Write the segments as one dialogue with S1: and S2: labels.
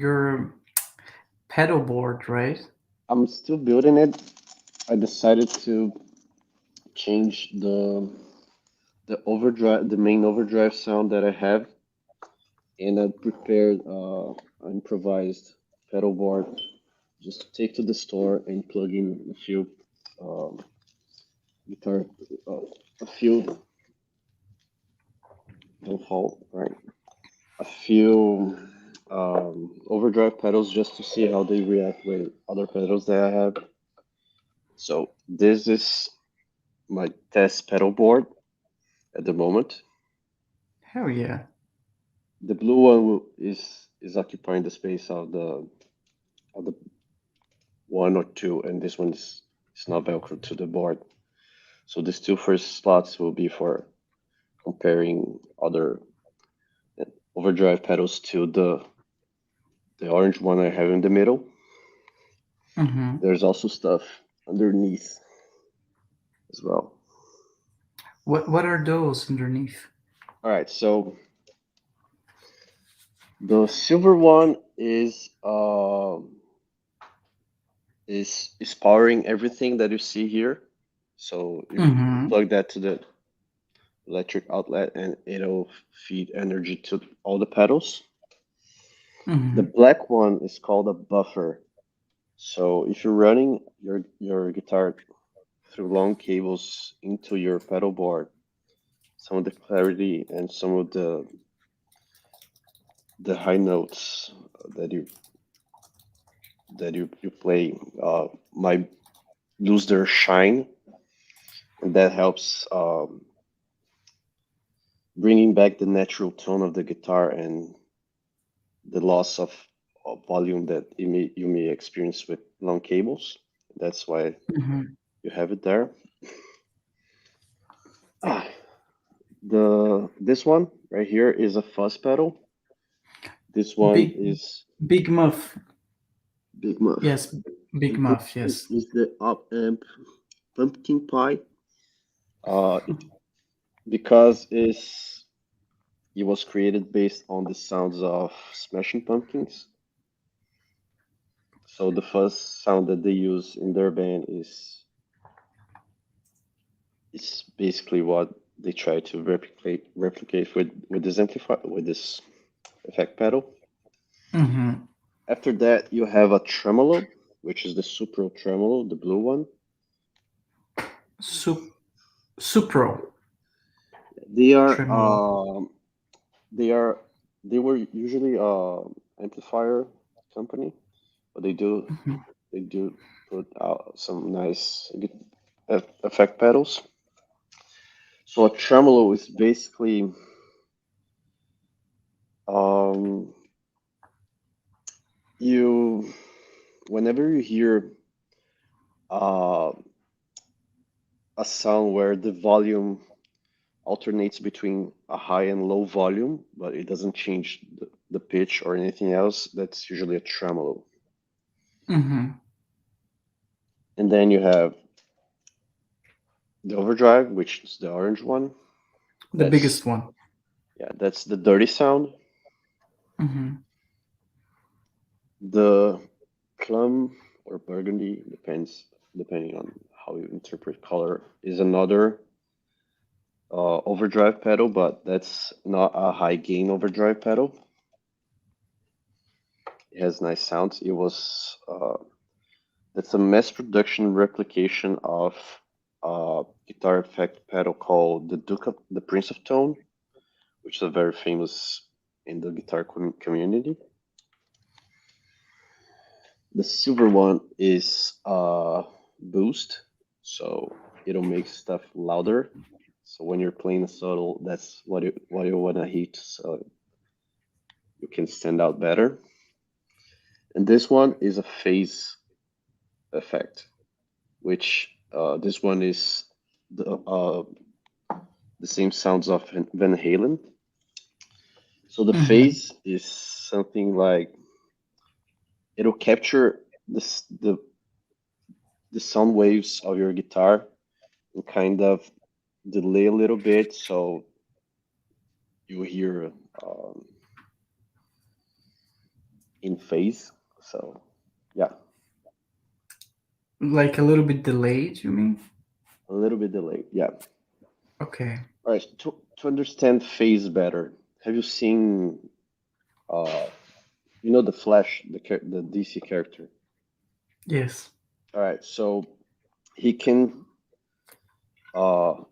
S1: your pedal board, right?
S2: I'm still building it. I decided to change the main overdrive sound that I have, and I prepared an improvised pedal board just to take to the store and plug in a few um, guitar, uh, a few don't fall right, a few overdrive pedals just to see how they react with other pedals that I have. So this is my test pedal board at the moment.
S1: Hell yeah.
S2: The blue one is occupying the space of the one or two, and this one's not velcro to the board. So these two first slots will be for comparing other overdrive pedals to the orange one I have in the middle.
S1: Mm-hmm.
S2: There's also stuff underneath as well.
S1: What are those underneath?
S2: All right, so the silver one is powering everything that you see here. So you
S1: Mm-hmm.
S2: plug that to the electric outlet and it'll feed energy to all the pedals. The
S1: Mm-hmm.
S2: black one is called a buffer. So if you're running your guitar through long cables into your pedal board, some of the clarity and some of the high notes that you play might lose their shine, and that helps bringing back the natural tone of the guitar and the loss of volume that you may experience with long cables. That's why
S1: Mm-hmm.
S2: you have it there. Ah, the this one right here is a fuzz pedal. This one
S1: Big
S2: is
S1: Big Muff.
S2: Big Muff.
S1: Yes, Big
S2: And this
S1: Muff.
S2: one
S1: Yes.
S2: is the up amp pumpkin pie. It because it was created based on the sounds of Smashing Pumpkins. So the first sound that they use in their band is basically what they try to replicate with this amplifier with this effect pedal.
S1: Mm-hmm.
S2: After that, you have a tremolo, which is the Supro tremolo, the blue one.
S1: Sup Supro
S2: They are
S1: tremolo.
S2: they are they were usually amplifier company, but
S1: Mm-hmm.
S2: they do put out some nice effect pedals. So a tremolo is basically um, you whenever you hear uh, a sound where the volume alternates between a high and low volume, but it doesn't change the pitch or anything else, that's usually a tremolo.
S1: Mm-hmm.
S2: And then you have the overdrive, which is the orange one.
S1: The
S2: That's
S1: biggest one.
S2: that's the dirty sound.
S1: Mm-hmm.
S2: The plum or burgundy depending on how you interpret color is another overdrive pedal, but that's not a high gain overdrive pedal. It has nice sounds. It was that's a mass production replication of a guitar effect pedal called the Prince of Tone, which is a very famous in the guitar community. The silver one is boost, so it'll make stuff louder. So when you're playing a solo, that's what you wanna hit, so you can stand out better. And this one is a phase effect, which this one is the same sounds of Van Halen. So the
S1: Mm-hmm.
S2: phase is something like it'll capture the sound waves of your guitar and kind of delay a little bit, so you hear um, in phase. So yeah,
S1: Like a little bit delayed, you mean?
S2: a little bit delayed. Yeah.
S1: Okay.
S2: All right. To understand phase better, have you seen uh the Flash, the DC character?
S1: Yes.
S2: All right. So he can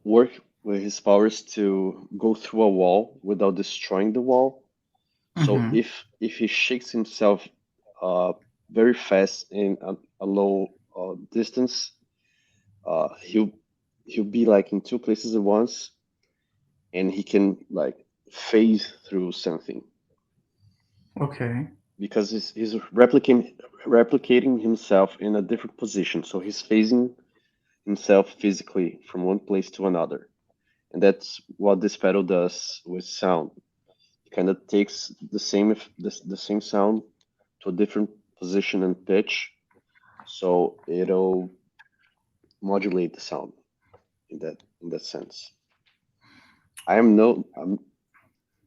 S2: work with his powers to go through a wall without destroying the wall. So
S1: Mm-hmm.
S2: if he shakes himself uh, very fast in a low distance, he'll be like in two places at once, and he can like phase through something
S1: Okay.
S2: because he's replicating himself in a different position. So he's phasing himself physically from one place to another, and that's what this pedal does with sound. It kind of takes the same sound to a different position and pitch, so it'll modulate the sound in that sense. I am no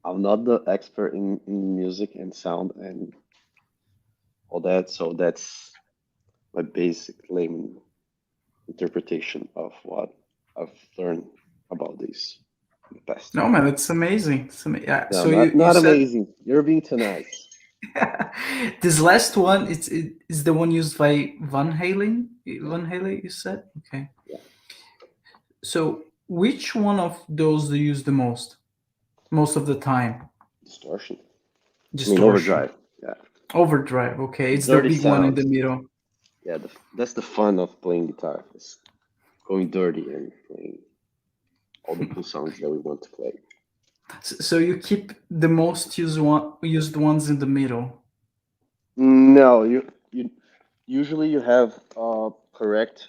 S2: I'm not the expert in music and sound and all that, so that's my basic layman interpretation of what I've learned about this in the past.
S1: No, man, it's amazing. Yeah.
S2: No,
S1: So you
S2: not
S1: said
S2: amazing. You're being too nice.
S1: this last one, it is the one used by Van Halen.
S2: Yeah,
S1: Van Halen, you said? Okay.
S2: yeah.
S1: So which one of those do you use the most? Most of the time?
S2: Distortion. I mean
S1: Distortion.
S2: overdrive. Yeah,
S1: Overdrive. Okay. It's the
S2: dirty
S1: big one in the
S2: sounds.
S1: middle.
S2: Yeah, that's the fun of playing guitar. Is going dirty and playing all the cool songs that we want to play.
S1: So you keep the most used ones in the middle.
S2: No, you usually you have correct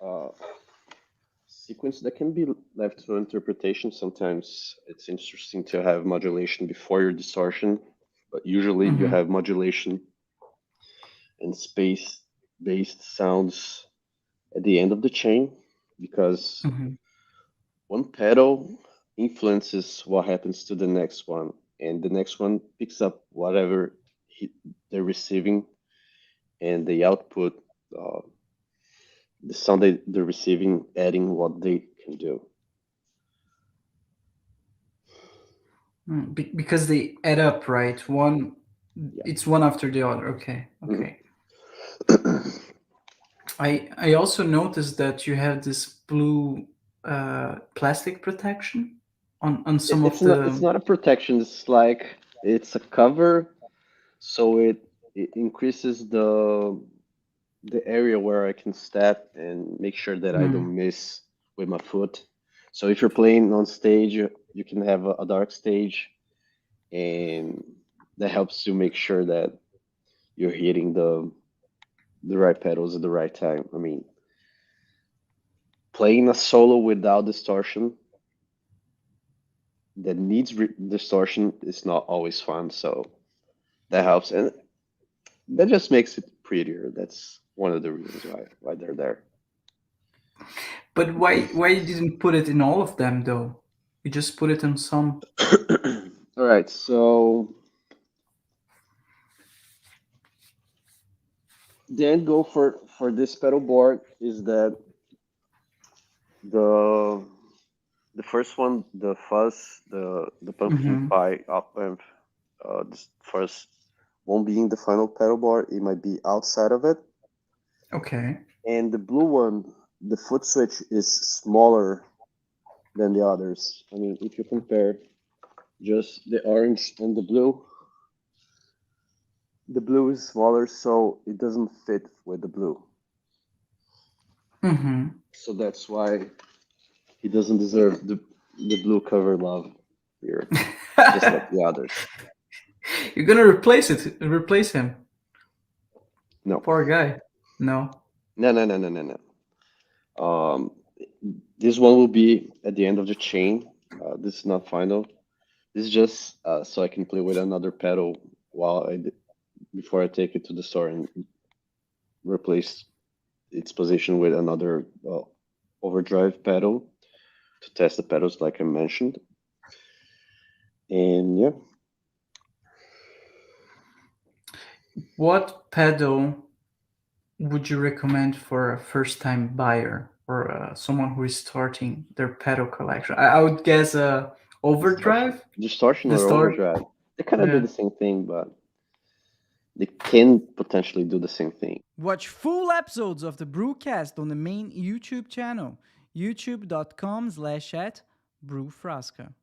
S2: uh, sequence that can be left to interpretation. Sometimes it's interesting to have modulation before your distortion, but usually you
S1: Hmm.
S2: have modulation and space-based sounds at the end of the chain because
S1: Hmm.
S2: one pedal influences what happens to the next one, and the next one picks up whatever they're receiving, and the output, uh, the sound they're receiving, adding what they can do.
S1: Because they add up, right?
S2: Yeah.
S1: It's one after the other. Okay.
S2: Mhm.
S1: Okay. I also noticed that you have this blue plastic protection on some of
S2: It's
S1: the.
S2: not a protection. It's like it's a cover, so it increases the area where I can step and make sure that I
S1: Hmm.
S2: don't miss with my foot. So if you're playing on stage, you can have a dark stage, and that helps you make sure that you're hitting the right pedals at the right time. I mean, playing a solo without distortion that needs distortion is not always fun. So that helps, and that just makes it prettier. That's one of the reasons why they're there.
S1: But why you didn't put it in all of them though? You just put it in some.
S2: All right, so the end goal for this pedal board is that the the first one, the fuzz, the pumpkin
S1: Hmm.
S2: pie up amp, this first one being the final pedal board, it might be outside of it,
S1: Okay.
S2: and the blue one, the foot switch is smaller than the others. I mean, if you compare just the orange and the blue is smaller, so it doesn't fit with the blue.
S1: Hmm.
S2: So that's why he doesn't deserve the blue cover love here, just like the others.
S1: You're gonna replace him.
S2: No,
S1: Poor guy. No.
S2: no. Um, this one will be at the end of the chain. This is not final. This is just so I can play with another pedal before I take it to the store and replace its position with another overdrive pedal to test the pedals, like I mentioned. And yeah,
S1: What pedal would you recommend for a first-time buyer or someone who is starting their pedal collection? I would guess
S2: Distortion,
S1: overdrive.
S2: distortion or
S1: Distort.
S2: overdrive. They kind of do
S1: Yeah.
S2: the same thing, but they can potentially do the same thing.
S3: Watch full episodes of the Brewcast on the main YouTube channel, youtube.com/@brewfrasca.